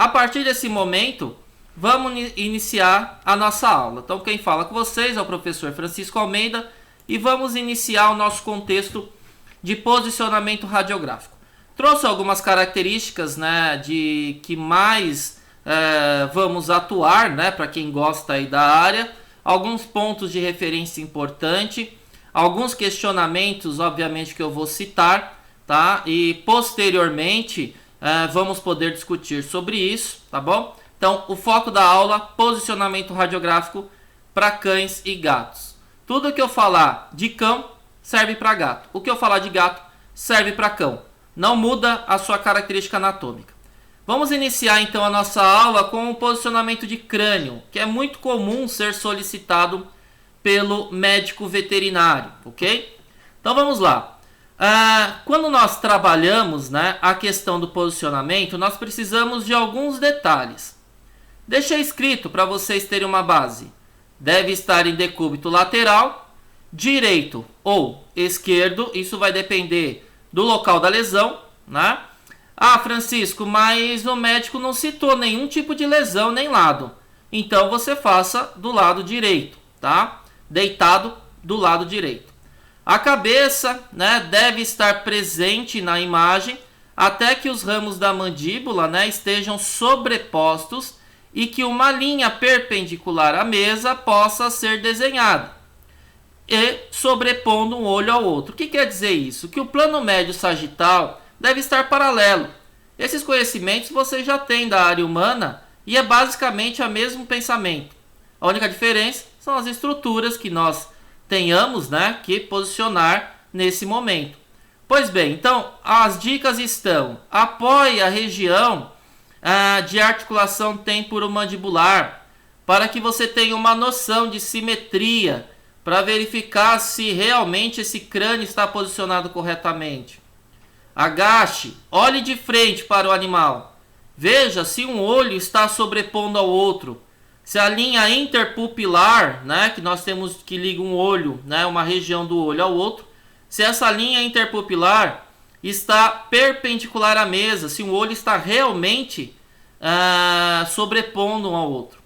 A partir desse momento, vamos iniciar a nossa aula. Então, quem fala com vocês é o professor Francisco Almeida e vamos iniciar o nosso contexto de posicionamento radiográfico. Trouxe algumas características, né, de que mais vamos atuar, né, para quem gosta aí da área, alguns pontos de referência importante, alguns questionamentos, obviamente, que eu vou citar, tá? E posteriormente vamos poder discutir sobre isso, tá bom? Então, o foco da aula, posicionamento radiográfico para cães e gatos. Tudo que eu falar de cão serve para gato. O que eu falar de gato serve para cão. Não muda a sua característica anatômica. Vamos iniciar então a nossa aula com o posicionamento de crânio, que é muito comum ser solicitado pelo médico veterinário, ok? Então vamos lá. Quando nós trabalhamos, né, a questão do posicionamento, nós precisamos de alguns detalhes. Deixei escrito para vocês terem uma base. Deve estar em decúbito lateral, direito ou esquerdo, isso vai depender do local da lesão, né? Ah, Francisco, mas o médico não citou nenhum tipo de lesão nem lado. Então você faça do lado direito, tá? Deitado do lado direito. A cabeça, né, deve estar presente na imagem até que os ramos da mandíbula, né, estejam sobrepostos e que uma linha perpendicular à mesa possa ser desenhada e sobrepondo um olho ao outro. O que quer dizer isso? Que o plano médio sagital deve estar paralelo. Esses conhecimentos você já tem da área humana e é basicamente o mesmo pensamento. A única diferença são as estruturas que nós tenhamos, né, que posicionar nesse momento. Pois bem, então as dicas estão: apoie a região de articulação temporomandibular para que você tenha uma noção de simetria para verificar se realmente esse crânio está posicionado corretamente. Agache, olhe de frente para o animal. Veja se um olho está sobrepondo ao outro. Se a linha interpupilar, né, que nós temos que liga um olho, né, uma região do olho ao outro, se essa linha interpupilar está perpendicular à mesa, se um olho está realmente sobrepondo um ao outro.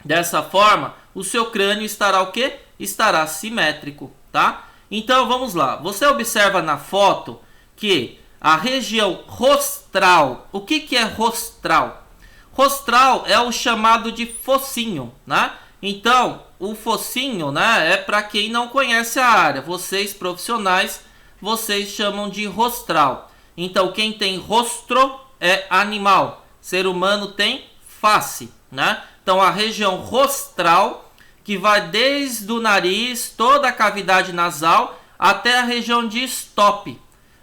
Dessa forma, o seu crânio estará o quê? Estará simétrico, tá? Então vamos lá. Você observa na foto que a região rostral, o que é rostral? Rostral é o chamado de focinho, né? Então, o focinho, né, é para quem não conhece a área. Vocês profissionais, vocês chamam de rostral. Então, quem tem rostro é animal. Ser humano tem face, né? Então, a região rostral, que vai desde o nariz, toda a cavidade nasal, até a região de stop.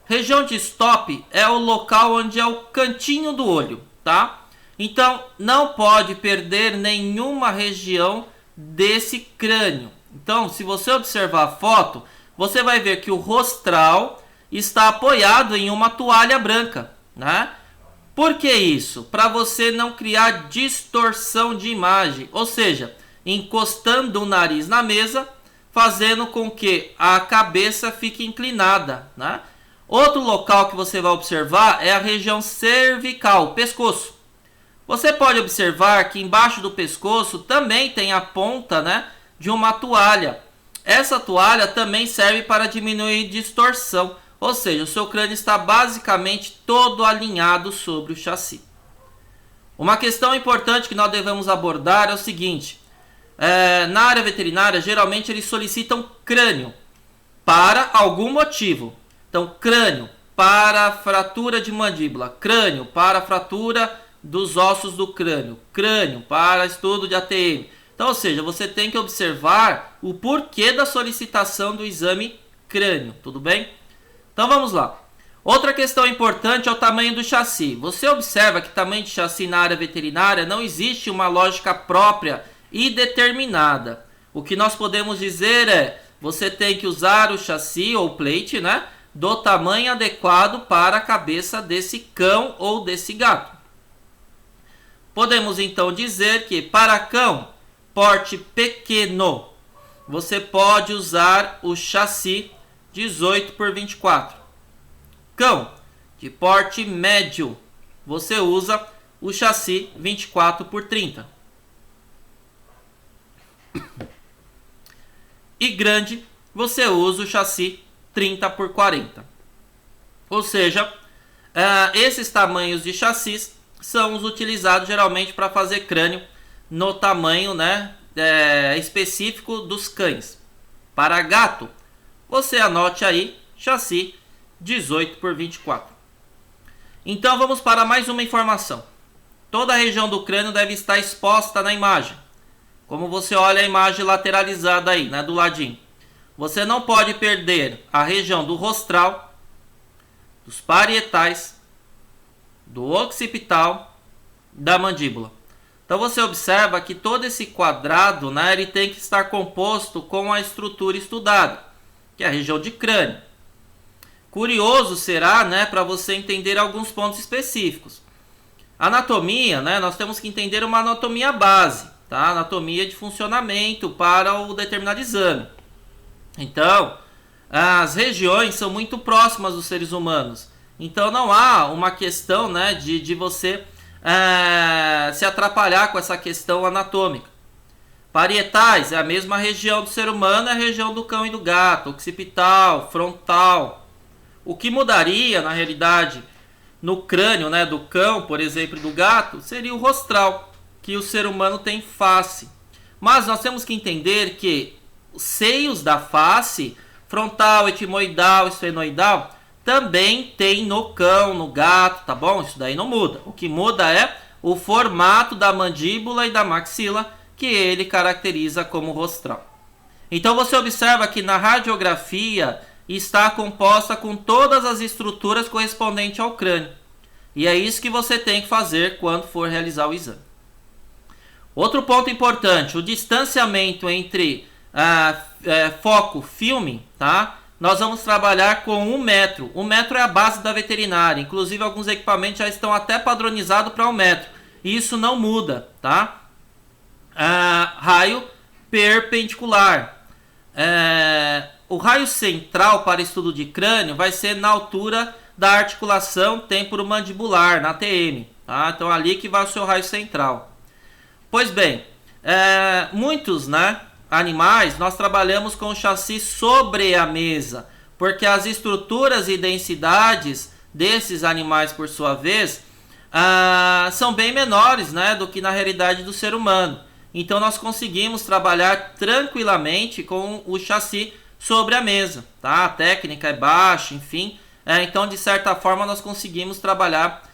Região de stop é o local onde é o cantinho do olho, tá? Então, não pode perder nenhuma região desse crânio. Então, se você observar a foto, você vai ver que o rostral está apoiado em uma toalha branca, né? Por que isso? Para você não criar distorção de imagem, ou seja, encostando o nariz na mesa, fazendo com que a cabeça fique inclinada, né? Outro local que você vai observar é a região cervical, pescoço. Você pode observar que embaixo do pescoço também tem a ponta, né, de uma toalha. Essa toalha também serve para diminuir distorção, ou seja, o seu crânio está basicamente todo alinhado sobre o chassi. Uma questão importante que nós devemos abordar é o seguinte: na área veterinária, geralmente eles solicitam crânio para algum motivo. Então, crânio para fratura de mandíbula, crânio para fratura dos ossos do crânio, crânio para estudo de ATM. Então, ou seja, você tem que observar o porquê da solicitação do exame crânio, tudo bem? Então vamos lá. Outra questão importante é o tamanho do chassi. Você observa que tamanho de chassi na área veterinária não existe uma lógica própria e determinada. O que nós podemos dizer é: você tem que usar o chassi ou plate, né, do tamanho adequado para a cabeça desse cão ou desse gato. Podemos então dizer que para cão porte pequeno, você pode usar o chassi 18 por 24. Cão de porte médio, você usa o chassi 24x30. E grande, você usa o chassi 30x40. Ou seja, esses tamanhos de chassis são os utilizados geralmente para fazer crânio no tamanho, né, específico dos cães. Para gato, você anote aí, chassi 18x24. Então vamos para mais uma informação. Toda a região do crânio deve estar exposta na imagem. Como você olha a imagem lateralizada aí, né, do ladinho. Você não pode perder a região do rostral, dos parietais, do occipital, da mandíbula. Então você observa que todo esse quadrado, né, ele tem que estar composto com a estrutura estudada, que é a região de crânio. Curioso será, né, para você entender alguns pontos específicos. Anatomia, né, nós temos que entender uma anatomia base, tá? Anatomia de funcionamento para o determinado exame. Então, as regiões são muito próximas dos seres humanos. Então não há uma questão, né, de você se atrapalhar com essa questão anatômica. Parietais é a mesma região do ser humano, é a região do cão e do gato. Occipital, frontal. O que mudaria, na realidade, no crânio, né, do cão, por exemplo, e do gato, seria o rostral, que o ser humano tem face. Mas nós temos que entender que os seios da face, frontal, etimoidal, esfenoidal, também tem no cão, no gato, tá bom? Isso daí não muda. O que muda é o formato da mandíbula e da maxila, que ele caracteriza como rostral. Então você observa que na radiografia está composta com todas as estruturas correspondentes ao crânio. E é isso que você tem que fazer quando for realizar o exame. Outro ponto importante, o distanciamento entre foco, filme, tá? Nós vamos trabalhar com 1 metro. 1 metro é a base da veterinária. Inclusive, alguns equipamentos já estão até padronizados para 1 metro. E isso não muda, tá? Raio perpendicular. O raio central para estudo de crânio vai ser na altura da articulação temporomandibular, na TM. Tá? Então, ali que vai o seu raio central. Pois bem, muitos, né, animais, nós trabalhamos com o chassi sobre a mesa, porque as estruturas e densidades desses animais, por sua vez, são bem menores, né, do que na realidade do ser humano. Então nós conseguimos trabalhar tranquilamente com o chassi sobre a mesa, tá? A técnica é baixa, enfim. Então, de certa forma, nós conseguimos trabalhar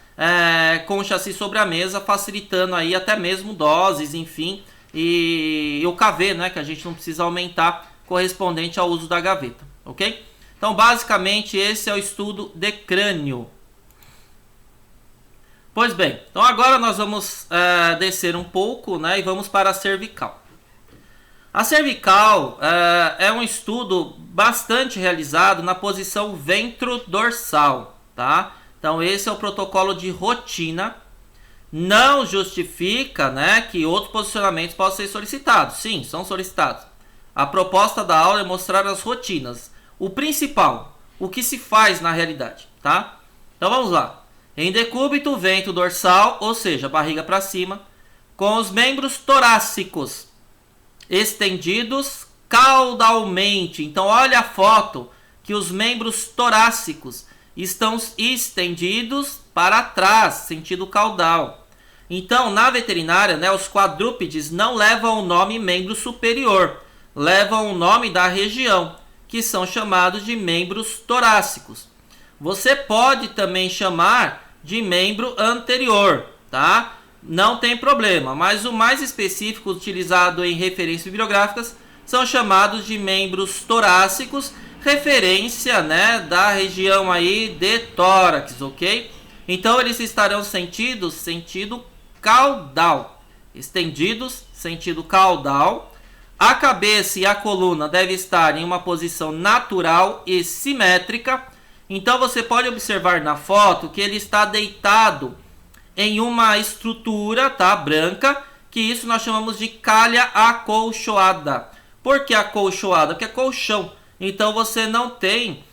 com o chassi sobre a mesa, facilitando aí até mesmo doses, enfim, e o KV, né, que a gente não precisa aumentar, correspondente ao uso da gaveta, ok? Então, basicamente, esse é o estudo de crânio. Pois bem, então agora nós vamos descer um pouco, né, e vamos para a cervical. A cervical é um estudo bastante realizado na posição ventrodorsal, tá? Então esse é o protocolo de rotina. Não justifica, né, que outros posicionamentos possam ser solicitados. Sim, são solicitados. A proposta da aula é mostrar as rotinas. O principal, o que se faz na realidade, tá? Então vamos lá. Em decúbito, ventro dorsal, ou seja, barriga para cima, com os membros torácicos estendidos caudalmente. Então olha a foto que os membros torácicos estão estendidos para trás, sentido caudal. Então, na veterinária, né, os quadrúpedes não levam o nome membro superior, levam o nome da região, que são chamados de membros torácicos. Você pode também chamar de membro anterior, tá? Não tem problema, mas o mais específico utilizado em referências bibliográficas são chamados de membros torácicos, referência, né, da região aí de tórax, ok? Então eles estarão sentido caudal, estendidos, sentido caudal. A cabeça e a coluna devem estar em uma posição natural e simétrica. Então você pode observar na foto que ele está deitado em uma estrutura, tá, branca, que isso nós chamamos de calha acolchoada. Por que acolchoada? Porque é colchão. Então você não tem,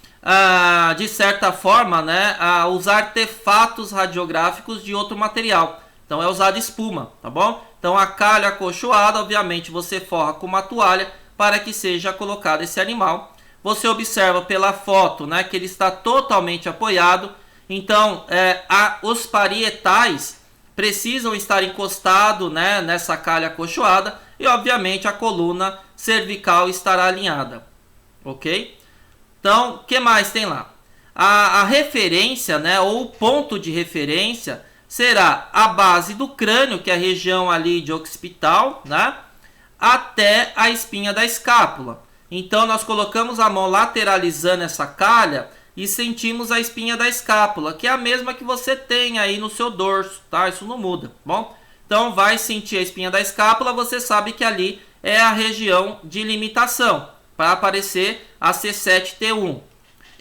de certa forma, né, os artefatos radiográficos de outro material. Então é usada espuma, tá bom? Então a calha acolchoada, obviamente você forra com uma toalha para que seja colocado esse animal. Você observa pela foto, né, que ele está totalmente apoiado. Então os parietais precisam estar encostados, né, nessa calha acolchoada e obviamente a coluna cervical estará alinhada, ok? Então, o que mais tem lá? A referência, né, ou o ponto de referência será a base do crânio, que é a região ali de occipital, né, até a espinha da escápula. Então, nós colocamos a mão lateralizando essa calha e sentimos a espinha da escápula, que é a mesma que você tem aí no seu dorso, tá? Isso não muda, bom? Então, vai sentir a espinha da escápula, você sabe que ali é a região de limitação, para aparecer a C7T1.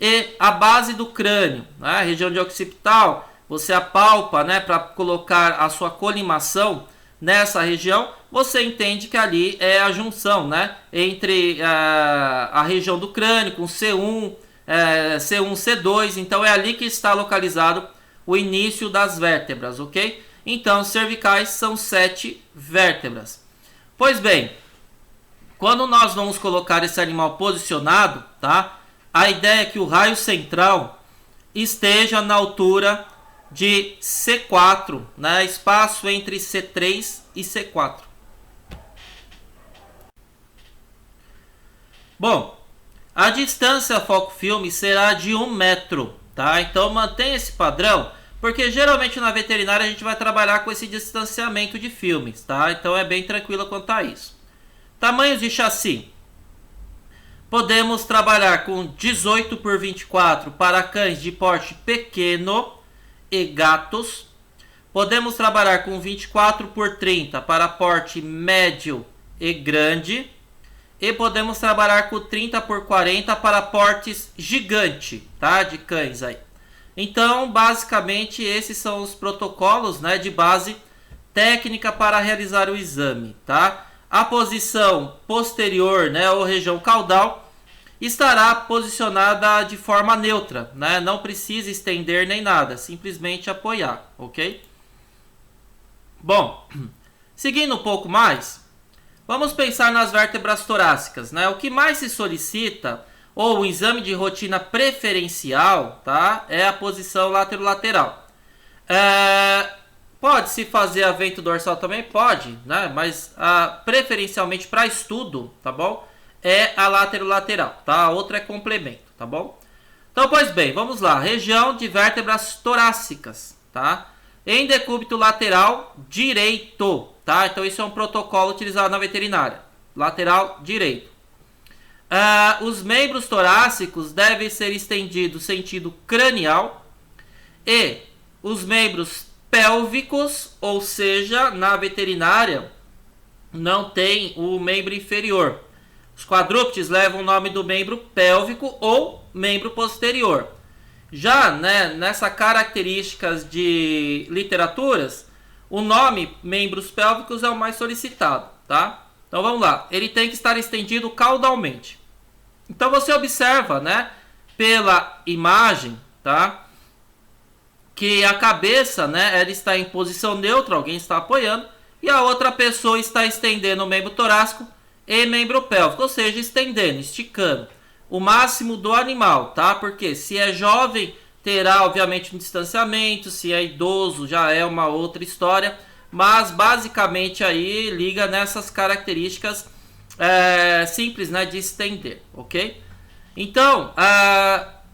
E a base do crânio, né, a região de occipital, você apalpa, né, para colocar a sua colimação nessa região, você entende que ali é a junção, né, entre a região do crânio com C1, C1, C2, então é ali que está localizado o início das vértebras, ok? Então, cervicais são 7 vértebras. Pois bem, quando nós vamos colocar esse animal posicionado, tá? A ideia é que o raio central esteja na altura de C4, né? Espaço entre C3 e C4. Bom, a distância foco-filme será de 1 metro, tá? Então mantenha esse padrão, porque geralmente na veterinária a gente vai trabalhar com esse distanciamento de filmes, tá? Então é bem tranquilo quanto a isso. Tamanhos de chassi. Podemos trabalhar com 18 por 24 para cães de porte pequeno e gatos. Podemos trabalhar com 24 por 30 para porte médio e grande. E podemos trabalhar com 30 por 40 para portes gigante, tá? De cães aí. Então, basicamente, esses são os protocolos, né, de base técnica para realizar o exame, tá? A posição posterior, né, ou região caudal, estará posicionada de forma neutra, né? Não precisa estender nem nada, simplesmente apoiar, ok? Bom, seguindo um pouco mais, vamos pensar nas vértebras torácicas, né? O que mais se solicita, ou o exame de rotina preferencial, tá? É a posição lateral. Pode-se fazer a vento dorsal também? Pode, né? Mas preferencialmente para estudo, tá bom? É a lateral, tá? A outra é complemento, tá bom? Então, pois bem, vamos lá. Região de vértebras torácicas, tá? Em decúbito lateral direito, tá? Então, isso é um protocolo utilizado na veterinária. Lateral direito. Os membros torácicos devem ser estendidos sentido cranial e os membros pélvicos, ou seja, na veterinária não tem o membro inferior. Os quadrúpedes levam o nome do membro pélvico ou membro posterior. Já, né, nessa características de literaturas, o nome membros pélvicos é o mais solicitado, tá? Então vamos lá, ele tem que estar estendido caudalmente. Então você observa, né, pela imagem, tá, que a cabeça, né, ela está em posição neutra, alguém está apoiando, e a outra pessoa está estendendo o membro torácico e membro pélvico, ou seja, estendendo, esticando o máximo do animal, tá? Porque se é jovem, terá obviamente um distanciamento, se é idoso já é uma outra história, mas basicamente aí liga nessas características simples, né, de estender, ok? Então,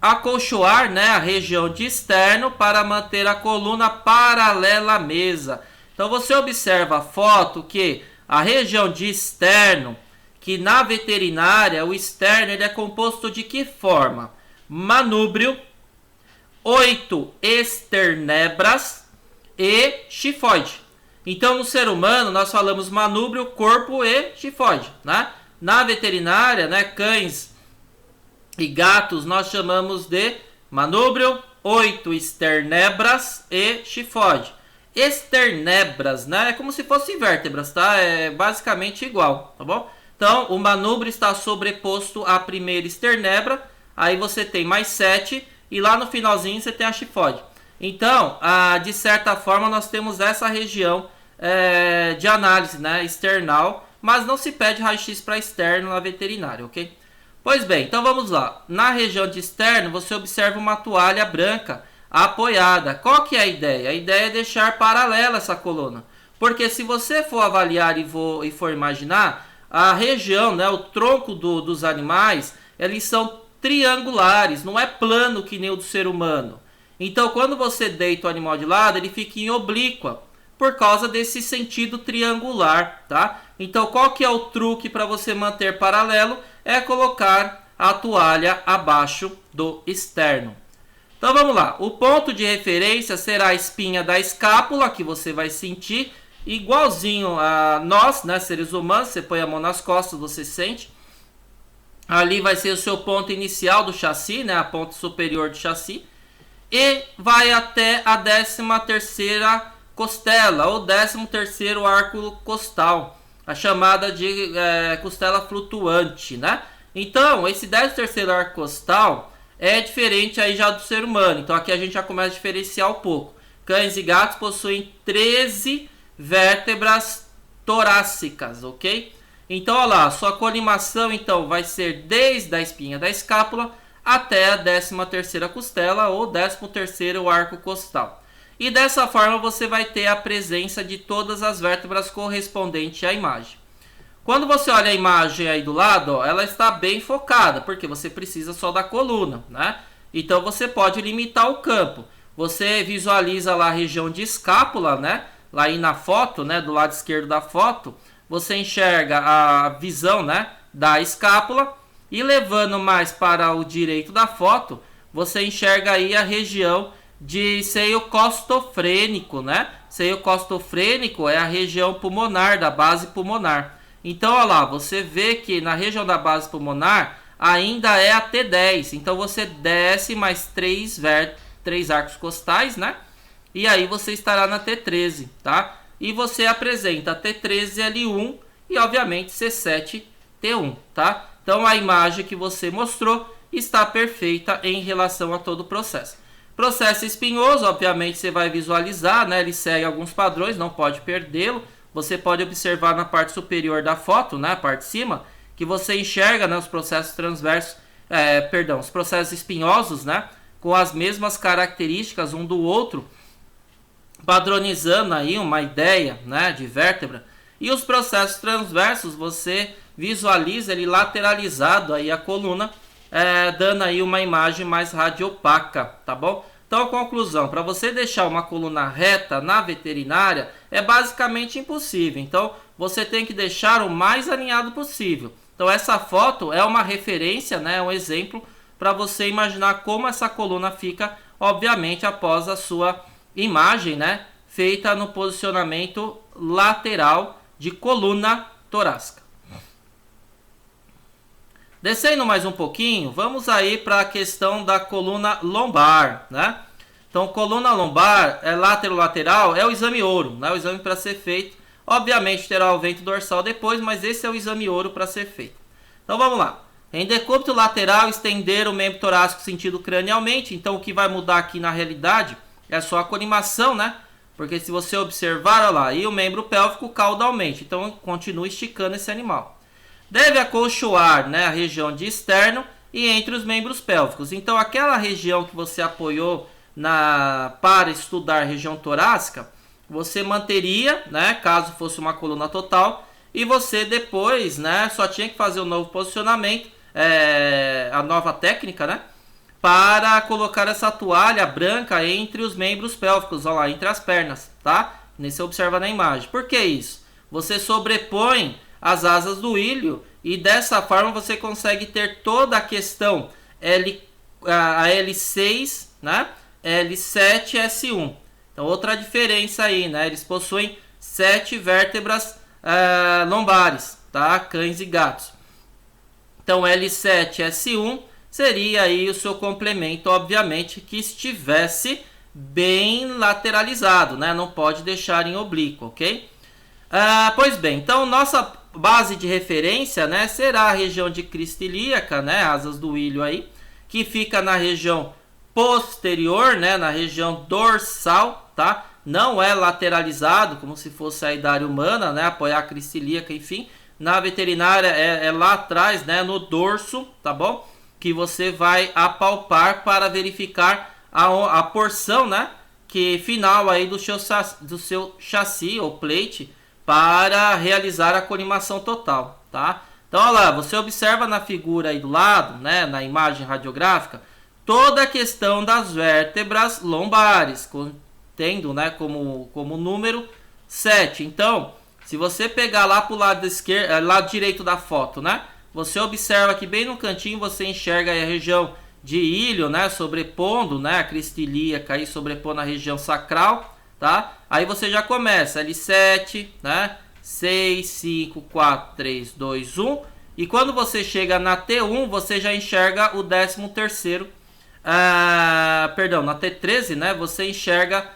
acolchoar, né, a região de externo para manter a coluna paralela à mesa. Então você observa a foto que a região de externo, que na veterinária o externo ele é composto de que forma? Manúbrio, 8 esternebras e chifoide. Então no ser humano nós falamos manúbrio, corpo e chifoide, né? Na veterinária, né, cães e gatos nós chamamos de manúbrio, 8 esternebras e chifoide. Esternebras, né? É como se fossem vértebras, tá? É basicamente igual, tá bom? Então, o manúbrio está sobreposto à primeira esternebra, aí você tem mais 7, e lá no finalzinho você tem a chifoide. Então, de certa forma, nós temos essa região de análise, né, external, mas não se pede raio-x para externo na veterinária, ok? Pois bem, então vamos lá. Na região de externo, você observa uma toalha branca apoiada. Qual que é a ideia? A ideia é deixar paralela essa coluna. Porque se você for avaliar e for imaginar, a região, né, o tronco dos animais, eles são triangulares, não é plano que nem o do ser humano. Então, quando você deita o animal de lado, ele fica em oblíqua, por causa desse sentido triangular, tá? Então, qual que é o truque para você manter paralelo? É colocar a toalha abaixo do externo. Então, vamos lá. O ponto de referência será a espinha da escápula, que você vai sentir igualzinho a nós, né, seres humanos. Você põe a mão nas costas, você sente. Ali vai ser o seu ponto inicial do chassi, né, a ponta superior do chassi. E vai até a 13ª costela, ou 13º arco costal, a chamada de costela flutuante, né? Então, esse 13º arco costal é diferente aí já do ser humano. Então, aqui a gente já começa a diferenciar um pouco. Cães e gatos possuem 13 vértebras torácicas, ok? Então, olha lá, sua colimação então vai ser desde a espinha da escápula até a 13ª costela ou 13º arco costal. E dessa forma você vai ter a presença de todas as vértebras correspondentes à imagem. Quando você olha a imagem aí do lado, ó, ela está bem focada, porque você precisa só da coluna, né? Então você pode limitar o campo. Você visualiza lá a região de escápula, né? Lá aí na foto, né? Do lado esquerdo da foto, você enxerga a visão, né? Da escápula. E levando mais para o direito da foto, você enxerga aí a região de seio costofrênico, né? Seio costofrênico é a região pulmonar, da base pulmonar. Então, olha lá, você vê que na região da base pulmonar ainda é a T10. Então, você desce mais 3 arcos costais, né? E aí você estará na T13, tá? E você apresenta T13L1 e, obviamente, C7T1, tá? Então, a imagem que você mostrou está perfeita em relação a todo o processo. Processo espinhoso, obviamente, você vai visualizar, né? Ele segue alguns padrões, não pode perdê-lo. Você pode observar na parte superior da foto, né? A parte de cima, que você enxerga, né, os processos transversos, os processos espinhosos, né? Com as mesmas características um do outro, padronizando aí uma ideia, né, de vértebra. E os processos transversos, você visualiza ele lateralizado aí a coluna, dando aí uma imagem mais radiopaca, tá bom? Então, conclusão, para você deixar uma coluna reta na veterinária é basicamente impossível. Então, você tem que deixar o mais alinhado possível. Então, essa foto é uma referência, né, um exemplo para você imaginar como essa coluna fica, obviamente, após a sua imagem, né, feita no posicionamento lateral de coluna torácica. Descendo mais um pouquinho, vamos aí para a questão da coluna lombar, né? Então, coluna lombar, lateral, é o exame ouro, né? O exame para ser feito. Obviamente terá o vento dorsal depois, mas esse é o exame ouro para ser feito. Então, vamos lá. Em decúbito lateral, estender o membro torácico sentido cranialmente. Então, o que vai mudar aqui na realidade é só a colimação, né? Porque se você observar, olha lá, e o membro pélvico caudalmente. Então, continua esticando esse animal. Deve acolchoar, né, a região de externo e entre os membros pélvicos. Então, aquela região que você apoiou para estudar a região torácica, você manteria, né, caso fosse uma coluna total, e você depois, né, só tinha que fazer um novo posicionamento, a nova técnica, né, para colocar essa toalha branca entre os membros pélvicos, olha lá, entre as pernas, tá? Você observa na imagem. Por que isso? Você sobrepõe as asas do ilho e dessa forma você consegue ter toda a questão a L6, né? L7 e S1. Então, outra diferença aí, né? Eles possuem 7 vértebras lombares, tá? Cães e gatos. Então, L7 e S1 seria aí o seu complemento, obviamente, que estivesse bem lateralizado, né? Não pode deixar em oblíquo, ok? Pois bem, então nossa base de referência, né, será a região de crista ilíaca, né, asas do ilho aí, que fica na região posterior, né, na região dorsal, tá? Não é lateralizado, como se fosse a da área humana, né, apoiar a crista ilíaca, enfim. Na veterinária é lá atrás, né, no dorso, tá bom? Que você vai apalpar para verificar a porção, né, que final aí do seu chassi ou plate para realizar a colimação total, tá? Então, olha lá, você observa na figura aí do lado, né, na imagem radiográfica, toda a questão das vértebras lombares, tendo, né, como número 7. Então, se você pegar lá para o lado esquerdo, lado direito da foto, né, você observa que bem no cantinho você enxerga aí a região de ilho, né, sobrepondo, né, a crista ilíaca aí sobrepondo a região sacral, tá? Aí você já começa L7, né, 6, 5, 4, 3, 2, 1. E quando você chega na T1, você já enxerga o 13º, perdão, na T13, né, você enxerga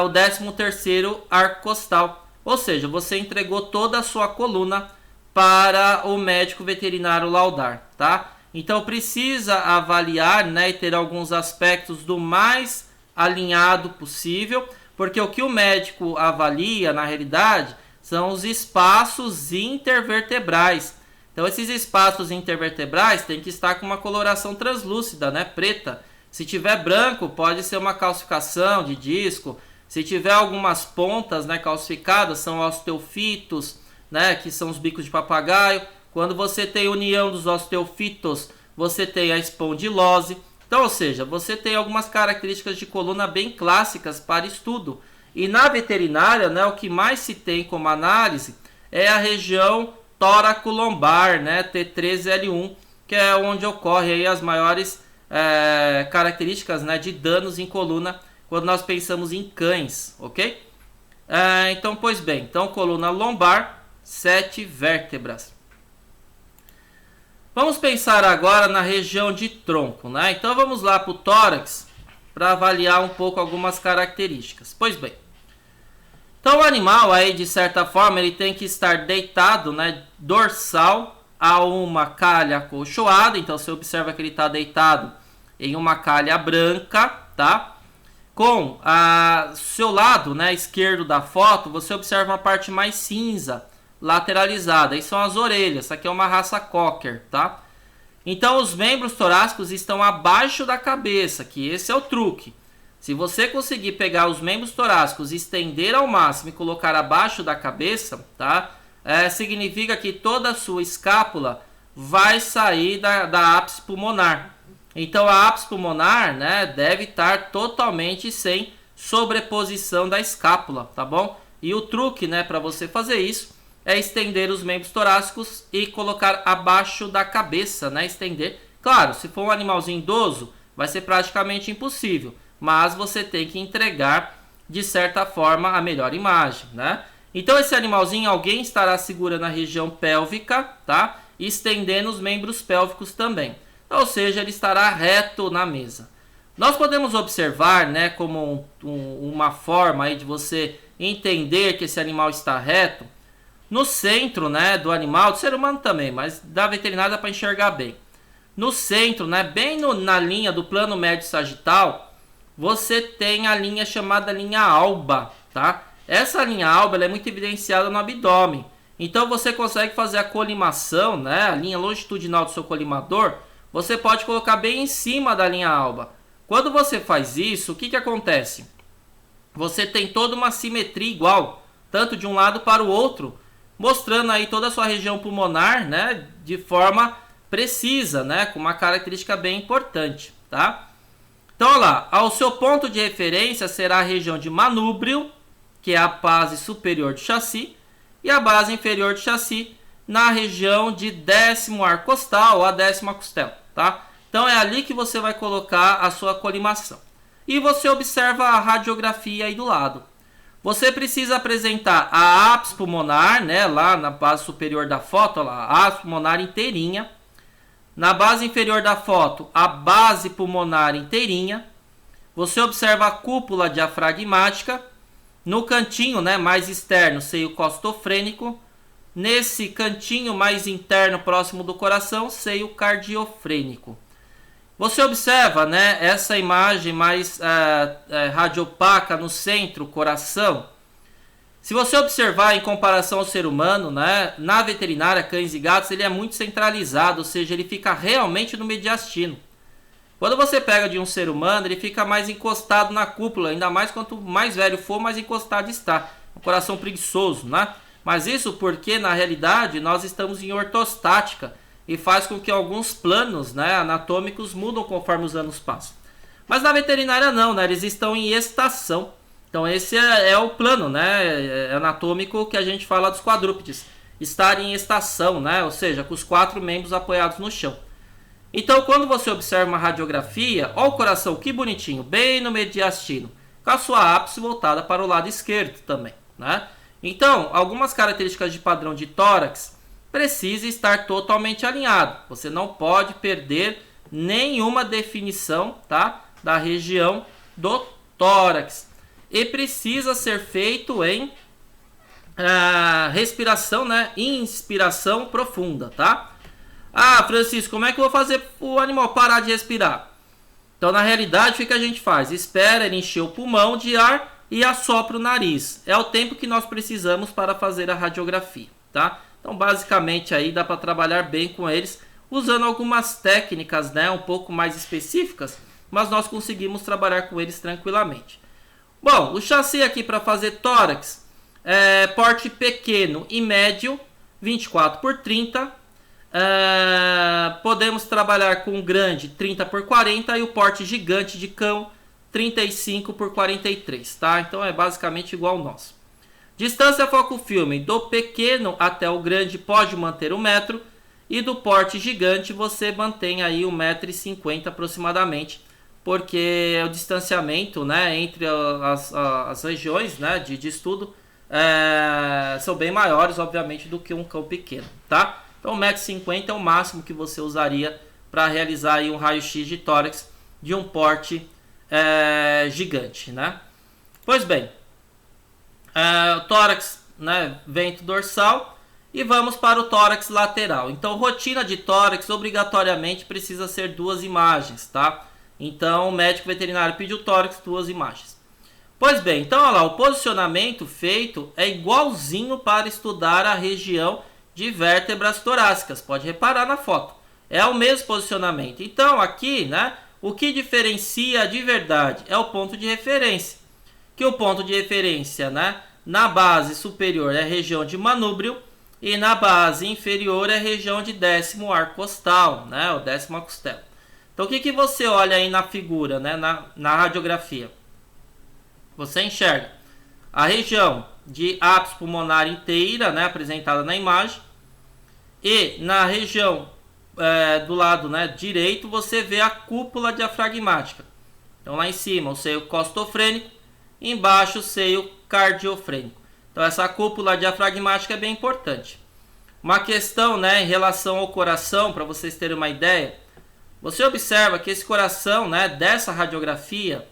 o 13º arco costal. Ou seja, você entregou toda a sua coluna para o médico veterinário laudar, tá? Então precisa avaliar, né, e ter alguns aspectos do mais alinhado possível, porque o que o médico avalia, na realidade, são os espaços intervertebrais. Então esses espaços intervertebrais têm que estar com uma coloração translúcida, né, preta. Se tiver branco, pode ser uma calcificação de disco. Se tiver algumas pontas, né, calcificadas, são osteofitos, né, que são os bicos de papagaio. Quando você tem união dos osteofitos, você tem a espondilose. Então, ou seja, você tem algumas características de coluna bem clássicas para estudo. E na veterinária, né, o que mais se tem como análise é a região tóraco-lombar, né, T13L1, que é onde ocorre aí as maiores características, né, de danos em coluna quando nós pensamos em cães, ok? Então, pois bem, então coluna lombar, 7 vértebras. Vamos pensar agora na região de tronco, né? Então vamos lá para o tórax para avaliar um pouco algumas características. Pois bem, então o animal aí de certa forma ele tem que estar deitado, né, dorsal a uma calha acolchoada. Então você observa que ele está deitado em uma calha branca, tá? Com o seu lado, né, esquerdo da foto, você observa uma parte mais cinza, lateralizada. Aí são as orelhas. Essa aqui é uma raça Cocker, tá? Então os membros torácicos estão abaixo da cabeça, que esse é o truque. Se você conseguir pegar os membros torácicos, estender ao máximo e colocar abaixo da cabeça, tá? Significa que toda a sua escápula vai sair da ápice pulmonar. Então a ápice pulmonar, né, deve estar totalmente sem sobreposição da escápula, tá bom? E o truque, né, para você fazer isso é estender os membros torácicos e colocar abaixo da cabeça, né? Estender. Claro, se for um animalzinho idoso, vai ser praticamente impossível, mas você tem que entregar, de certa forma, a melhor imagem, né? Então esse animalzinho, alguém estará segurando a região pélvica, tá? E estendendo os membros pélvicos também. Ou seja, ele estará reto na mesa. Nós podemos observar, né, como uma forma aí de você entender que esse animal está reto, no centro, né, do animal, do ser humano também, mas da veterinária dá para enxergar bem. No centro, né, bem na linha do plano médio sagital, você tem a linha chamada linha alba, tá? Essa linha alba ela é muito evidenciada no abdômen. Então você consegue fazer a colimação, né, a linha longitudinal do seu colimador, você pode colocar bem em cima da linha alba. Quando você faz isso, o que acontece? Você tem toda uma simetria igual, tanto de um lado para o outro, mostrando aí toda a sua região pulmonar, né, de forma precisa, né, com uma característica bem importante, tá? Então, olha lá, o seu ponto de referência será a região de manúbrio, que é a base superior do chassi, e a base inferior do chassi na região de 10º arco costal ou a 10ª costela, tá? Então é ali que você vai colocar a sua colimação. E você observa a radiografia aí do lado. Você precisa apresentar a ápice pulmonar, né, lá na base superior da foto, ó lá, a ápice pulmonar inteirinha. Na base inferior da foto, a base pulmonar inteirinha. Você observa a cúpula diafragmática. No cantinho, né, mais externo, seio costofrênico. Nesse cantinho mais interno, próximo do coração, seio cardiofrênico. Você observa, né, essa imagem mais radiopaca no centro, coração. Se você observar em comparação ao ser humano, né, na veterinária, cães e gatos, ele é muito centralizado, ou seja, ele fica realmente no mediastino. Quando você pega de um ser humano, ele fica mais encostado na cúpula, ainda mais quanto mais velho for, mais encostado está. Um coração preguiçoso, né? Mas isso porque, na realidade, nós estamos em ortostática e faz com que alguns planos, né, anatômicos mudam conforme os anos passam. Mas na veterinária não, né? Eles estão em estação. Então esse é o plano, né, anatômico que a gente fala dos quadrúpedes. Estar em estação, né? Ou seja, com os 4 membros apoiados no chão. Então, quando você observa uma radiografia, olha o coração, que bonitinho, bem no mediastino, com a sua ápice voltada para o lado esquerdo também, né? Então, algumas características de padrão de tórax precisa estar totalmente alinhado. Você não pode perder nenhuma definição, tá, da região do tórax. E precisa ser feito em respiração, né, inspiração profunda, tá? Ah, Francisco, como é que eu vou fazer o animal parar de respirar? Então, na realidade, o que a gente faz? Espera ele encher o pulmão de ar e assopra o nariz. É o tempo que nós precisamos para fazer a radiografia, tá? Então, basicamente, aí dá para trabalhar bem com eles, usando algumas técnicas, né, um pouco mais específicas, mas nós conseguimos trabalhar com eles tranquilamente. Bom, o chassi aqui para fazer tórax é porte pequeno e médio, 24 por 30. Podemos trabalhar com grande 30 por 40 e o porte gigante de cão 35 por 43, tá? Então é basicamente igual ao nosso. Distância foco-filme do pequeno até o grande pode manter 1 metro e do porte gigante você mantém aí 1,50 m aproximadamente, porque o distanciamento, né, entre as regiões, né, de estudo são bem maiores, obviamente, do que um cão pequeno, tá? Então 1,50 m é o máximo que você usaria para realizar aí um raio-x de tórax de um porte gigante, né? Pois bem, tórax, né, vento dorsal, e vamos para o tórax lateral. Então, rotina de tórax obrigatoriamente precisa ser 2 imagens, tá? Então, o médico veterinário pediu tórax, 2 imagens. Pois bem, então olha lá, o posicionamento feito é igualzinho para estudar a região de vértebras torácicas. Pode reparar na foto. É o mesmo posicionamento. Então, aqui, né, o que diferencia de verdade é o ponto de referência. Que o ponto de referência, né, na base superior é a região de manúbrio e na base inferior é a região de 10º arco costal, né, o 10ª costela. Então, o que você olha aí na figura, né, na radiografia? Você enxerga a região de ápice pulmonar inteira, né, apresentada na imagem, e na região do lado, né, direito você vê a cúpula diafragmática. Então lá em cima o seio costofrênico, embaixo o seio cardiofrênico. Então essa cúpula diafragmática é bem importante. Uma questão, né, em relação ao coração, para vocês terem uma ideia, você observa que esse coração, né, dessa radiografia,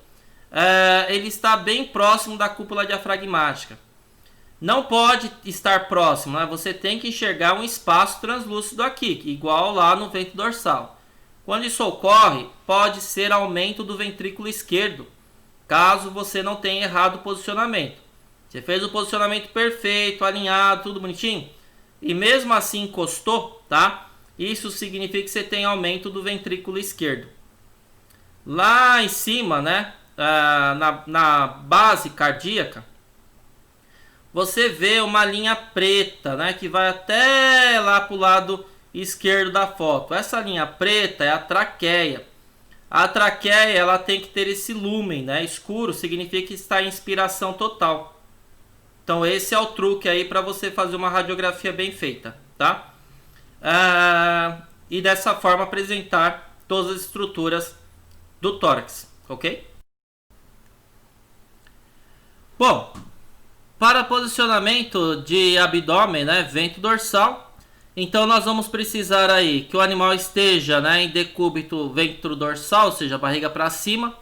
ele está bem próximo da cúpula diafragmática. Não pode estar próximo, né? Você tem que enxergar um espaço translúcido aqui, igual lá no vento dorsal. Quando isso ocorre, pode ser aumento do ventrículo esquerdo, caso você não tenha errado o posicionamento. Você fez o posicionamento perfeito, alinhado, tudo bonitinho, e mesmo assim encostou, tá? Isso significa que você tem aumento do ventrículo esquerdo. Lá em cima, né, na base cardíaca, você vê uma linha preta, né, que vai até lá para o lado esquerdo da foto. Essa linha preta é a traqueia. A traqueia, ela tem que ter esse lúmen, né, escuro, significa que está em inspiração total. Então esse é o truque aí para você fazer uma radiografia bem feita, tá? E dessa forma apresentar todas as estruturas do tórax, ok? Bom, para posicionamento de abdômen, né, vento dorsal, então nós vamos precisar aí que o animal esteja, né, em decúbito ventro-dorsal, ou seja, a barriga para cima,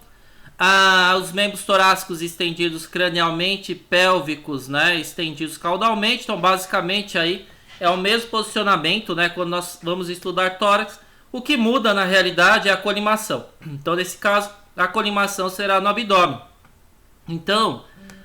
os membros torácicos estendidos cranialmente, pélvicos, né, estendidos caudalmente. Então basicamente aí é o mesmo posicionamento, né, quando nós vamos estudar tórax. O que muda na realidade é a colimação. Então, nesse caso, a colimação será no abdômen. Então,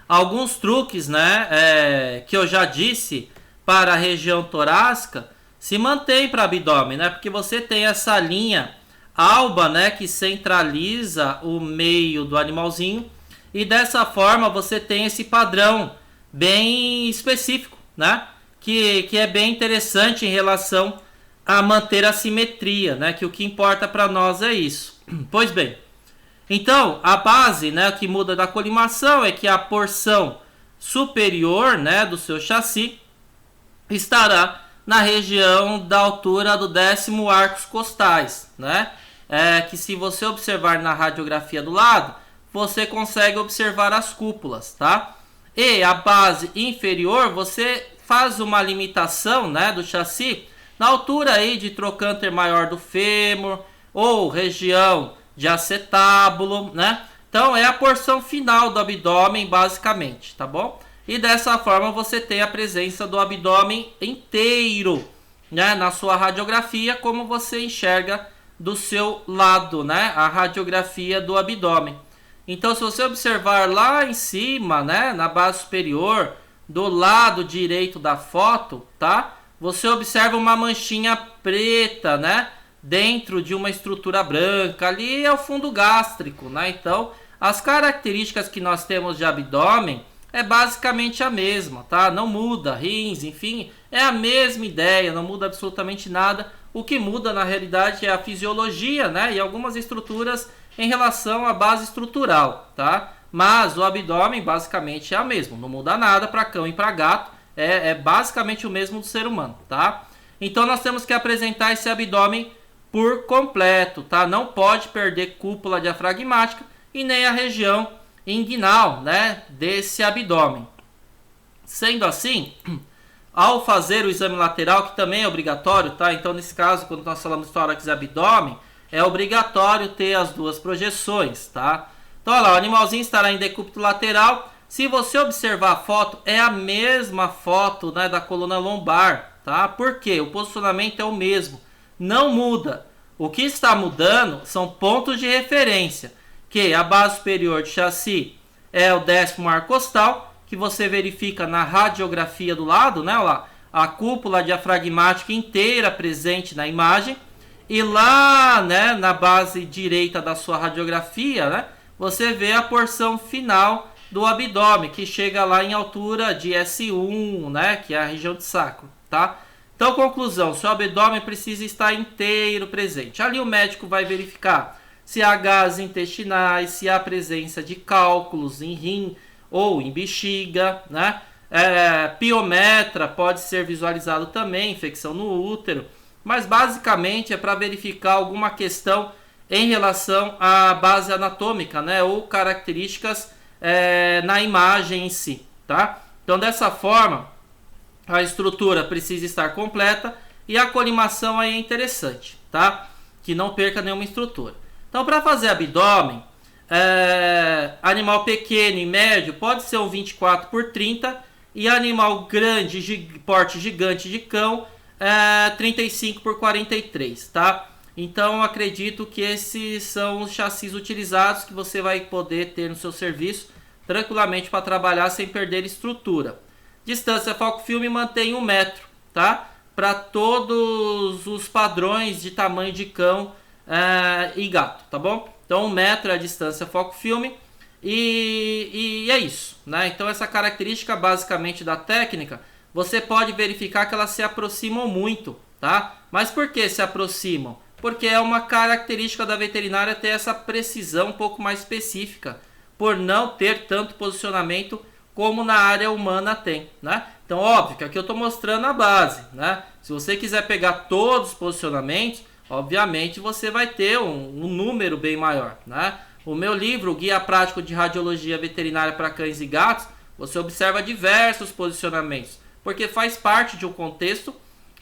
alguns truques, né, que eu já disse para a região torácica se mantém para o abdômen, né? Porque você tem essa linha alba, né, que centraliza o meio do animalzinho, e dessa forma você tem esse padrão bem específico, né? Que é bem interessante em relação a manter a simetria, né? Que o que importa para nós é isso. Pois bem, então a base, né, que muda da colimação é que a porção superior, né, do seu chassi estará na região da altura do 10º arcos costais, né? Que se você observar na radiografia do lado, você consegue observar as cúpulas, tá? E a base inferior, você faz uma limitação, né, do chassi na altura aí de trocânter maior do fêmur ou região de acetábulo, né? Então é a porção final do abdômen basicamente, tá bom? E dessa forma você tem a presença do abdômen inteiro, né, na sua radiografia, como você enxerga do seu lado, né, a radiografia do abdômen. Então, se você observar lá em cima, né, na base superior, do lado direito da foto, tá? Você observa uma manchinha preta, né, dentro de uma estrutura branca. Ali é o fundo gástrico, né? Então, as características que nós temos de abdômen é basicamente a mesma, tá? Não muda, rins, enfim, é a mesma ideia, não muda absolutamente nada. O que muda na realidade é a fisiologia, né? E algumas estruturas em relação à base estrutural, tá? Mas o abdômen basicamente é a mesma, não muda nada para cão e para gato, é basicamente o mesmo do ser humano, tá? Então nós temos que apresentar esse abdômen por completo, tá? Não pode perder cúpula diafragmática e nem a região inguinal, né, desse abdômen. Sendo assim, ao fazer o exame lateral, que também é obrigatório, tá? Então, nesse caso, quando nós falamos de tórax e abdômen, é obrigatório ter as duas projeções, tá? Então, olha lá, o animalzinho estará em decúbito lateral. Se você observar a foto, é a mesma foto, né, da coluna lombar, tá? Por quê? O posicionamento é o mesmo, não muda. O que está mudando são pontos de referência, que a base superior de chassi é o 10º arco costal, que você verifica na radiografia do lado, né? Olha lá, a cúpula diafragmática inteira presente na imagem. E lá, né, na base direita da sua radiografia, né, você vê a porção final do abdômen, que chega lá em altura de S1, né, que é a região de sacro, tá? Então, conclusão, seu abdômen precisa estar inteiro presente. Ali o médico vai verificar se há gases intestinais, se há presença de cálculos em rim ou em bexiga, né? Piometra pode ser visualizado também, infecção no útero, mas basicamente é para verificar alguma questão em relação à base anatômica, né? Ou características na imagem em si, tá? Então, dessa forma, a estrutura precisa estar completa e a colimação aí é interessante, tá? Que não perca nenhuma estrutura. Então, para fazer abdômen, animal pequeno e médio pode ser um 24x30 e animal grande, porte gigante de cão, 35x43, tá? Então, acredito que esses são os chassis utilizados que você vai poder ter no seu serviço tranquilamente para trabalhar sem perder estrutura. Distância foco-filme mantém 1 metro, tá? Para todos os padrões de tamanho de cão e gato, tá bom? Então 1 metro é a distância foco-filme e é isso, né? Então essa característica basicamente da técnica, você pode verificar que elas se aproximam muito, tá? Mas por que se aproximam? Porque é uma característica da veterinária ter essa precisão um pouco mais específica, por não ter tanto posicionamento como na área humana tem, né? Então óbvio que aqui eu estou mostrando a base, né? Se você quiser pegar todos os posicionamentos, obviamente você vai ter um número bem maior, né? O meu livro, o Guia Prático de Radiologia Veterinária para Cães e Gatos, você observa diversos posicionamentos, porque faz parte de um contexto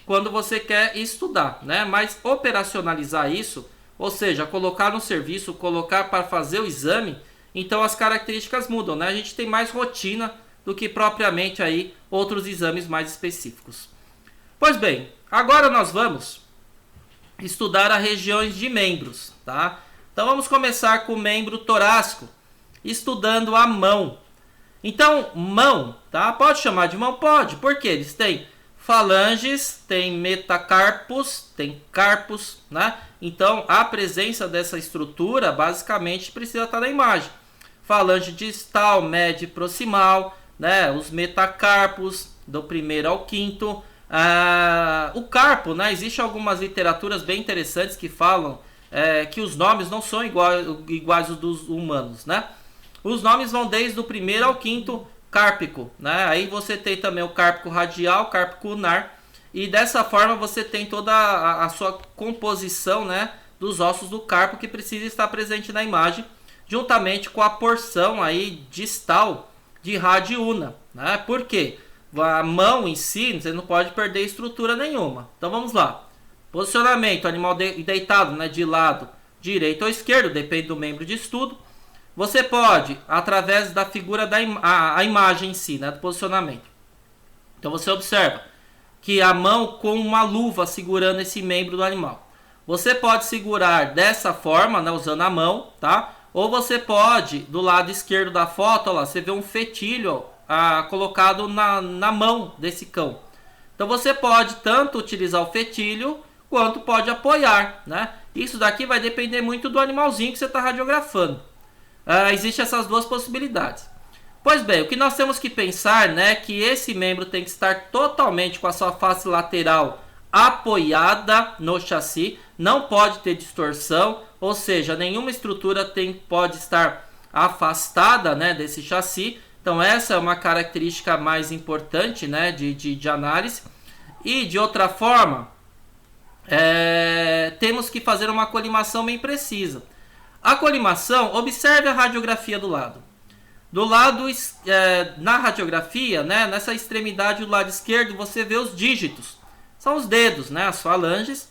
quando você quer estudar, né? Mas operacionalizar isso, ou seja, colocar no serviço, colocar para fazer o exame, então as características mudam, né? A gente tem mais rotina do que propriamente aí outros exames mais específicos. Pois bem, agora nós vamos estudar as regiões de membros, tá? Então vamos começar com o membro torácico, estudando a mão. Então, mão, tá? Pode chamar de mão? Pode, porque eles têm falanges, tem metacarpos, tem carpos, né? Então, a presença dessa estrutura, basicamente, precisa estar na imagem. Falange distal, média e proximal, né? Os metacarpos, do primeiro ao quinto. O carpo, né? Existem algumas literaturas bem interessantes que falam que os nomes não são iguais aos dos humanos, né? Os nomes vão desde o primeiro ao quinto cárpico, né? Aí você tem também o cárpico radial, cárpico ulnar, e dessa forma você tem toda a sua composição, né, dos ossos do carpo que precisa estar presente na imagem, juntamente com a porção aí distal de radiuna, né? Por quê? A mão em si, você não pode perder estrutura nenhuma. Então vamos lá. Posicionamento, animal deitado, né, de lado direito ou esquerdo, depende do membro de estudo. Você pode, através da figura a imagem em si, né, do posicionamento. Então você observa que a mão com uma luva segurando esse membro do animal. Você pode segurar dessa forma, né, usando a mão, tá? Ou você pode, do lado esquerdo da foto, ó lá, você vê um fetilho colocado na mão desse cão. Então você pode tanto utilizar o fetilho quanto pode apoiar, né? Isso daqui vai depender muito do animalzinho que você está radiografando. Existem essas duas possibilidades. Pois bem, o que nós temos que pensar, né, que esse membro tem que estar totalmente com a sua face lateral apoiada no chassi, não pode ter distorção, ou seja, nenhuma estrutura pode estar afastada, né, desse chassi. Então essa é uma característica mais importante, né, de análise. E de outra forma, temos que fazer uma colimação bem precisa. A colimação, observe a radiografia do lado. Do lado, na radiografia, né, nessa extremidade do lado esquerdo, você vê os dígitos. São os dedos, né, as falanges.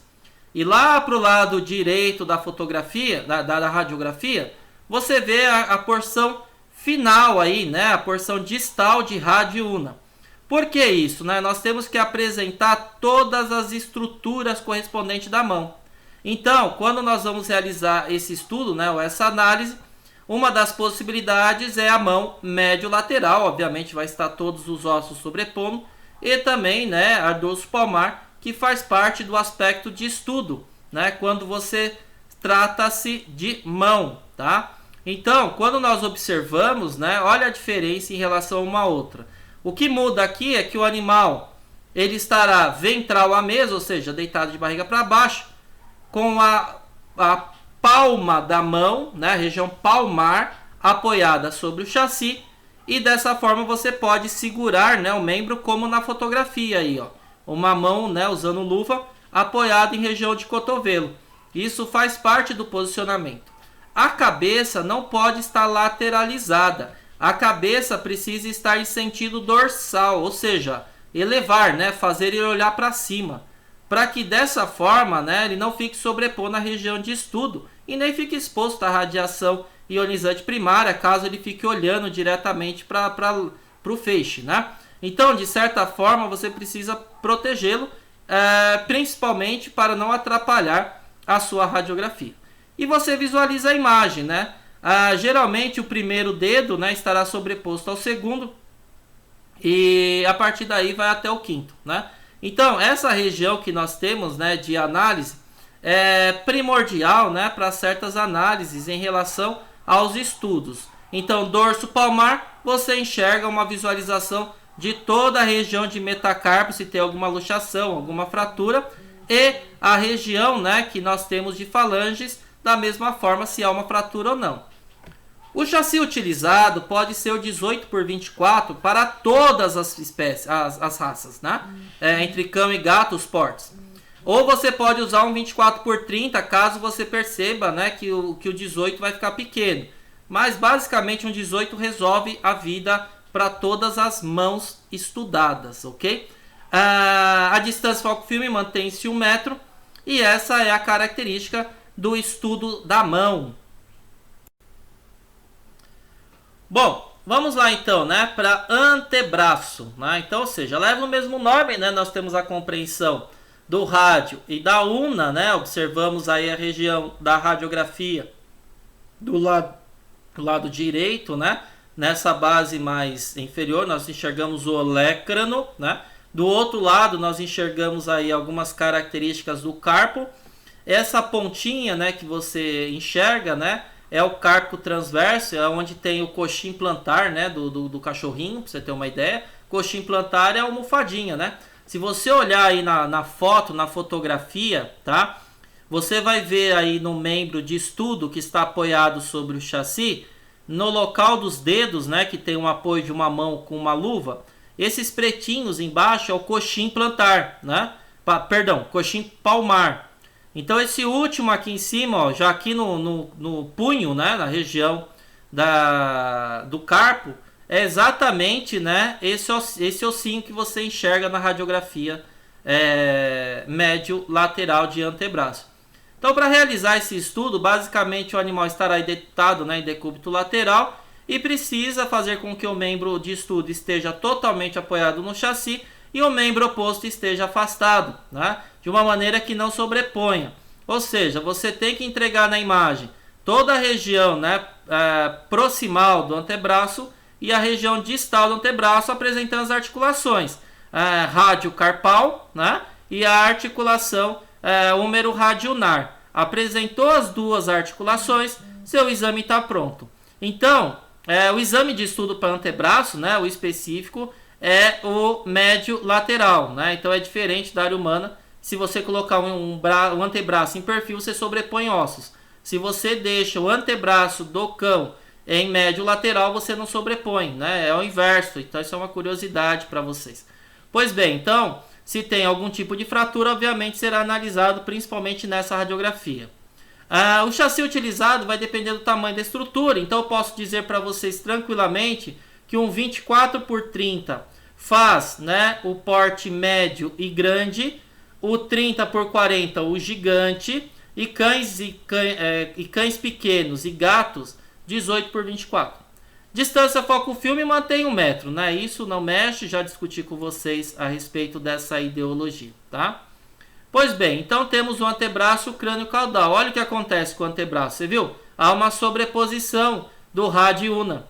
E lá para o lado direito da fotografia, da radiografia, você vê a porção final aí, né, a porção distal de radiuna. Por que isso? Né? Nós temos que apresentar todas as estruturas correspondentes da mão. Então, quando nós vamos realizar esse estudo, né, ou essa análise, uma das possibilidades é a mão médio-lateral, obviamente vai estar todos os ossos sobrepondo, e também, né, a dorso palmar, que faz parte do aspecto de estudo, né, quando você trata-se de mão, tá? Então, quando nós observamos, né, olha a diferença em relação a uma outra. O que muda aqui é que o animal ele estará ventral à mesa, ou seja, deitado de barriga para baixo, com a palma da mão, né, a região palmar, apoiada sobre o chassi, e dessa forma você pode segurar, né, o membro como na fotografia aí, ó, uma mão, né, usando luva, apoiada em região de cotovelo. Isso faz parte do posicionamento. A cabeça não pode estar lateralizada. A cabeça precisa estar em sentido dorsal, ou seja, elevar, né, fazer ele olhar para cima, para que dessa forma, né, ele não fique sobrepondo na região de estudo e nem fique exposto à radiação ionizante primária, caso ele fique olhando diretamente para o feixe, né? Então, de certa forma, você precisa protegê-lo, principalmente para não atrapalhar a sua radiografia. E você visualiza a imagem, né? Geralmente o primeiro dedo, né, estará sobreposto ao segundo e a partir daí vai até o quinto, né? Então essa região que nós temos, né, de análise é primordial, né, para certas análises em relação aos estudos. Então dorso palmar, você enxerga uma visualização de toda a região de metacarpo, se tem alguma luxação, alguma fratura, e a região, né, que nós temos de falanges, da mesma forma se há uma fratura ou não. O chassi utilizado pode ser o 18x24 para todas as espécies, as raças, né? Entre cão e gato, os portes. Ou você pode usar um 24x30 caso você perceba, né, que o 18 vai ficar pequeno. Mas basicamente um 18 resolve a vida para todas as mãos estudadas, ok? A distância foco-filme mantém-se 1 metro e essa é a característica do estudo da mão. Bom, vamos lá então, né, para antebraço, né? Então, ou seja, leva o mesmo nome, né? Nós temos a compreensão do rádio e da ulna, né? Observamos aí a região da radiografia do lado direito, né? Nessa base mais inferior, nós enxergamos o olecrano, né? Do outro lado, nós enxergamos aí algumas características do carpo. Essa pontinha, né, que você enxerga, né, é o carpo transverso, é onde tem o coxim plantar, né, do cachorrinho, para você ter uma ideia. Coxim plantar é a almofadinha, né? Se você olhar aí na foto, na fotografia, tá? Você vai ver aí no membro de estudo que está apoiado sobre o chassi, no local dos dedos, né, que tem um apoio de uma mão com uma luva, esses pretinhos embaixo é o coxim plantar, né? Perdão, coxim palmar. Então esse último aqui em cima, ó, já aqui no punho, né, na região do carpo, é exatamente, né, esse ossinho que você enxerga na radiografia médio lateral de antebraço. Então, para realizar esse estudo, basicamente o animal estará deitado, né, em decúbito lateral e precisa fazer com que o membro de estudo esteja totalmente apoiado no chassi e o membro oposto esteja afastado, né, de uma maneira que não sobreponha. Ou seja, você tem que entregar na imagem toda a região, né, proximal do antebraço e a região distal do antebraço, apresentando as articulações radiocarpal, né, e a articulação húmero-radionar. Apresentou as duas articulações, seu exame está pronto. Então, o exame de estudo para antebraço, né, o específico, é o médio lateral, né? Então é diferente da área humana. Se você colocar um antebraço em perfil, você sobrepõe ossos. Se você deixa o antebraço do cão em médio lateral, você não sobrepõe, né? É o inverso. Então isso é uma curiosidade para vocês. Pois bem, então, se tem algum tipo de fratura, obviamente será analisado principalmente nessa radiografia. O chassi utilizado vai depender do tamanho da estrutura. Então eu posso dizer para vocês tranquilamente que um 24x30 faz, né, o porte médio e grande, o 30x40 o gigante, e cães pequenos e gatos 18x24. Distância foco-filme mantém 1 metro, né? Isso não mexe, já discuti com vocês a respeito dessa ideologia, tá? Pois bem, então temos o antebraço e o crânio caudal. Olha o que acontece com o antebraço, você viu? Há uma sobreposição do rádio e ulna.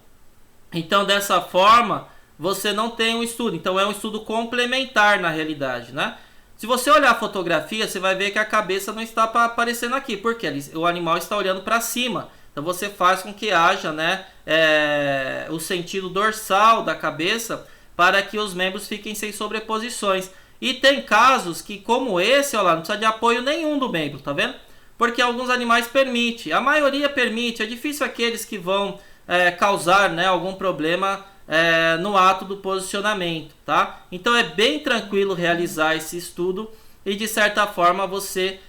Então, dessa forma, você não tem um estudo. Então, é um estudo complementar na realidade, né? Se você olhar a fotografia, você vai ver que a cabeça não está aparecendo aqui, porque o animal está olhando para cima. Então, você faz com que haja, né, o sentido dorsal da cabeça para que os membros fiquem sem sobreposições. E tem casos que, como esse, olha lá, não precisa de apoio nenhum do membro, tá vendo? Porque alguns animais permitem. A maioria permite. É difícil aqueles que vão causar, né, algum problema no ato do posicionamento, tá? Então é bem tranquilo realizar esse estudo e de certa forma você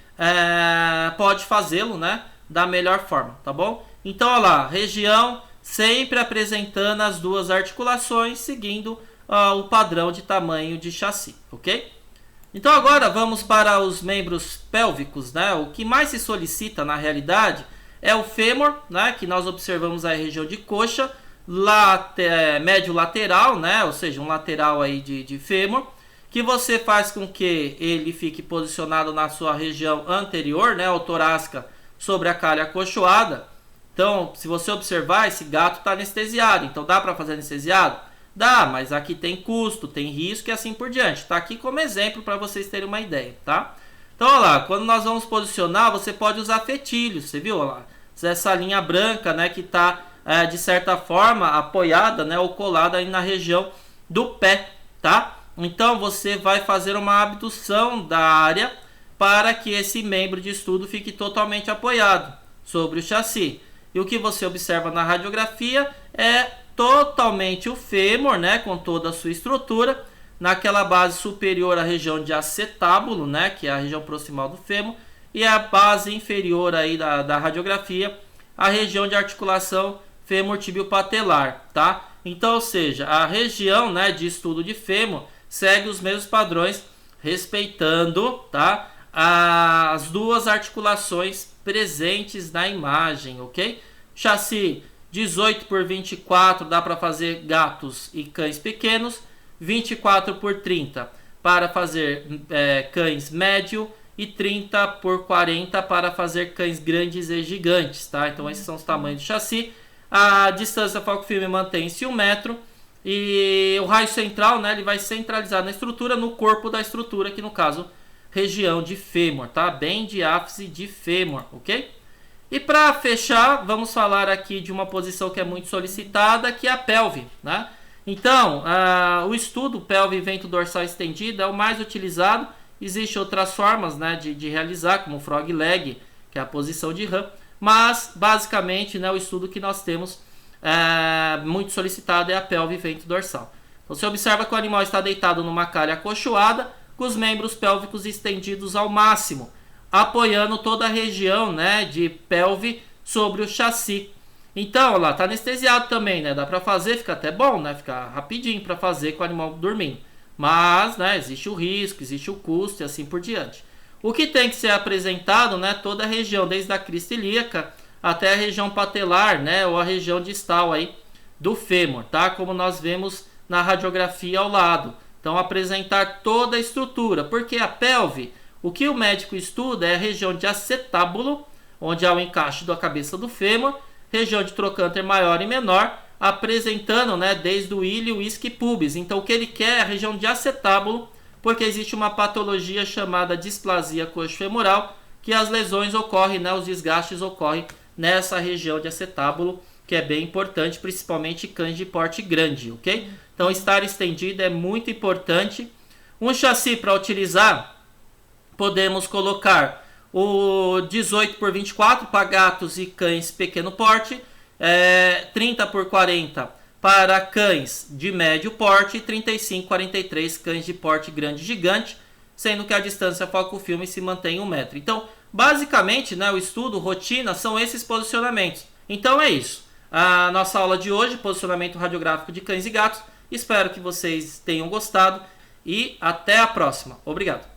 pode fazê-lo, né, da melhor forma, tá bom? Então olha lá, região sempre apresentando as duas articulações seguindo o padrão de tamanho de chassi, ok? Então agora vamos para os membros pélvicos, né? O que mais se solicita na realidade é o fêmur, né, que nós observamos a região de coxa, médio lateral, né, ou seja, um lateral aí de fêmur, que você faz com que ele fique posicionado na sua região anterior, né, ou torácica, sobre a calha acolchoada. Então, se você observar, esse gato está anestesiado, então dá para fazer anestesiado? Dá, mas aqui tem custo, tem risco e assim por diante. Está aqui como exemplo para vocês terem uma ideia, tá? Então, olha lá, quando nós vamos posicionar, você pode usar fetilhos, você viu? Olha lá, essa linha branca, né, que está, de certa forma, apoiada, né, ou colada aí na região do pé, tá? Então, você vai fazer uma abdução da área para que esse membro de estudo fique totalmente apoiado sobre o chassi. E o que você observa na radiografia é totalmente o fêmur, né, com toda a sua estrutura, naquela base superior à região de acetábulo, né, que é a região proximal do fêmur, e a base inferior aí da radiografia, a região de articulação fêmur tíbio patelar, tá? Então, ou seja, a região, né, de estudo de fêmur segue os mesmos padrões, respeitando, tá, as duas articulações presentes na imagem, ok? Chassi 18x24 dá para fazer gatos e cães pequenos, 24x30 para fazer cães médio e 30 por 40 para fazer cães grandes e gigantes, tá? Então esses são os tamanhos do chassi. A distância foco-filme mantém-se 1 metro e o raio central, né, ele vai centralizar na estrutura, no corpo da estrutura, que no caso, região de fêmur, tá? Bem diáfise de fêmur, ok? E para fechar, vamos falar aqui de uma posição que é muito solicitada, que é a pelve, né? Então, o estudo pelve e vento dorsal estendido é o mais utilizado. Existem outras formas, né, de realizar, como o frog leg, que é a posição de rã. Mas, basicamente, né, o estudo que nós temos muito solicitado é a pelve e vento dorsal. Então, você observa que o animal está deitado numa calha acolchoada, com os membros pélvicos estendidos ao máximo, apoiando toda a região, né, de pelve sobre o chassi. Então, lá tá anestesiado também, né? Dá para fazer, fica até bom, né? Fica rapidinho para fazer com o animal dormindo. Mas, né, existe o risco, existe o custo e assim por diante. O que tem que ser apresentado, né, toda a região, desde a crista ilíaca até a região patelar, né, ou a região distal aí do fêmur, tá? Como nós vemos na radiografia ao lado. Então, apresentar toda a estrutura, porque a pelve, o que o médico estuda é a região de acetábulo, onde há o encaixe da cabeça do fêmur, região de trocânter maior e menor, apresentando, né, desde o ilho, isque e pubis. Então, o que ele quer é a região de acetábulo, porque existe uma patologia chamada displasia coxofemoral, que as lesões ocorrem, né, os desgastes ocorrem nessa região de acetábulo, que é bem importante, principalmente cães de porte grande, ok? Então, estar estendido é muito importante. Um chassi para utilizar, podemos colocar o 18 por 24 para gatos e cães pequeno porte, 30 por 40 para cães de médio porte e 35 43 cães de porte grande e gigante, sendo que a distância foco-filme se mantém 1 metro. Então, basicamente, né, o estudo, rotina, são esses posicionamentos. Então é isso. A nossa aula de hoje, posicionamento radiográfico de cães e gatos. Espero que vocês tenham gostado e até a próxima. Obrigado.